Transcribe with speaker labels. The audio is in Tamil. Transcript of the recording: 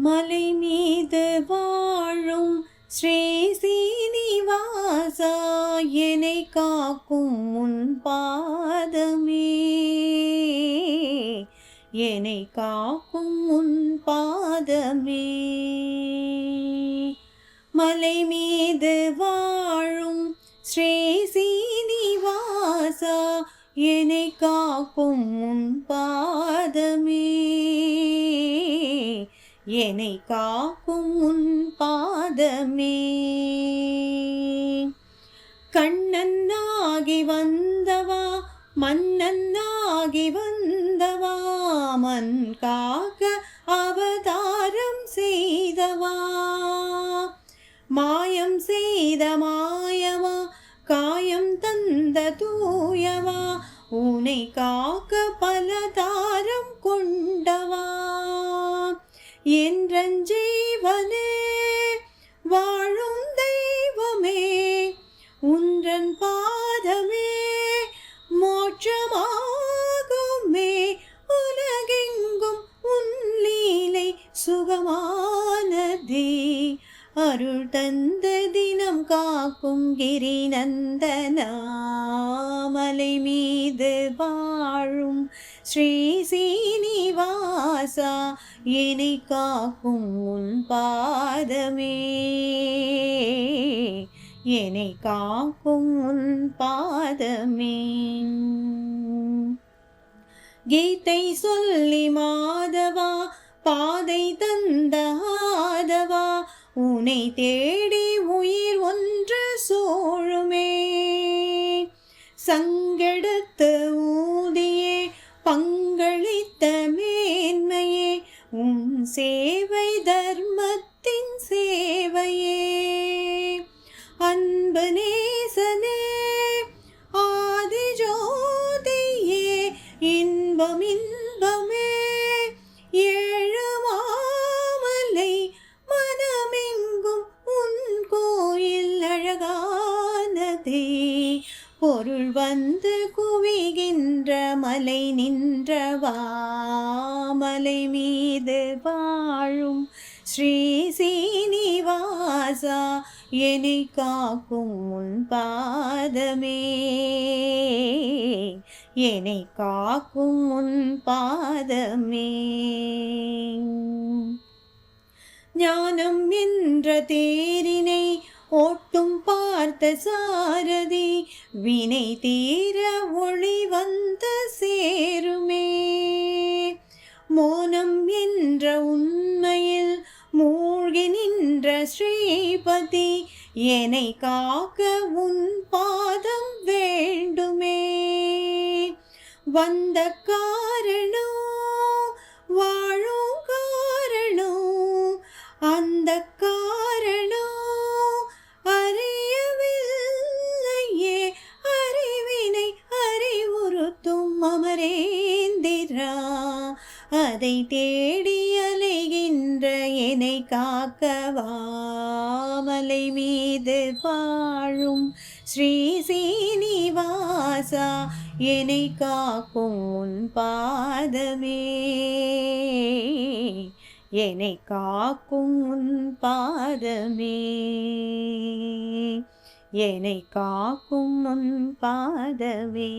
Speaker 1: மலை மீது வாழும் ஸ்ரீ சீனிவாசா, என்னை காக்கும் உன் பாதமே, என்னை காக்கும் உன் பாதமே. மலை மீது வாழும் ஸ்ரீ சீனிவாசா, என்னை காக்கும் உன் பாதமே, என்னை காக்கும் உன் பாதமே. கண்ணனாகி வந்தவா, மன்னனாகி வந்தவா, மன் காக்க அவதாரம் செய்தவா, மாயம் செய்த மாயவா, காயம் தந்த தூயவா, உனை காக்க பலதாரம் கொண்டவா, என்றன் ஜீவனே வாழும் தெய்வமே, உன்றன் பாதமே மோட்சமாகுமே, உலகெங்கும் உன் லீலை சுகமானதே, அருள் தந்த தினம் காக்கும் கிரிநந்தனா, மலை மீது வாழும் ஸ்ரீ சீனிவாசா, என்னை காக்கும் உன் பாதமே, என்னை காக்கும் உன் பாதமே. கீதை சொல்லி மாதவா, பாதை தந்த ஆதவா, உனை தேடி உயிர் ஒன்று சோழுமே, சங்கெடுத்து ஊதியே பங்களித்த மேன்மையே, உன் சேவை தர்மத்தின் சேவையே, அன்பு நேசனே ஆதி ஜோதியே, இன்பம் இன்பமே ஏழு மாமலை, மனமெங்கும் உன் கோயில் அழகானதே, பொருள் வந்து குவிகின்ற மலை நின்றவா, மலை மீது வாழும் ஸ்ரீ சீனிவாசா, என்னை காக்கும் உன் பாதமே, என்னை காக்கும் உன் பாதமே. ஞானம் என்ற தேரினை ஓட்டும் பார்த்த சாரதி, வினை தீர ஒளி வந்து சேருமே, மோனம் என்ற உண்மையில் மூழ்கி நின்ற ஸ்ரீபதி, என்னை காக்க உன் பாதம் வேண்டுமே, வந்த காரணம் வாழும் காரணம், அந்த காரணம் அறியவில்லையே, அறிவினை அறிவுறுத்தும் அமரேந்திரா, அதை தேடி அலைகின்ற என்னை காக்கவா, மலை மீது வாழும் ஸ்ரீ சீனிவாசா, என்னை காக்கும் உன் பாதமே, என்னை காக்கும் உன் பாதமே, என்னை காக்கும் உன் பாதமே.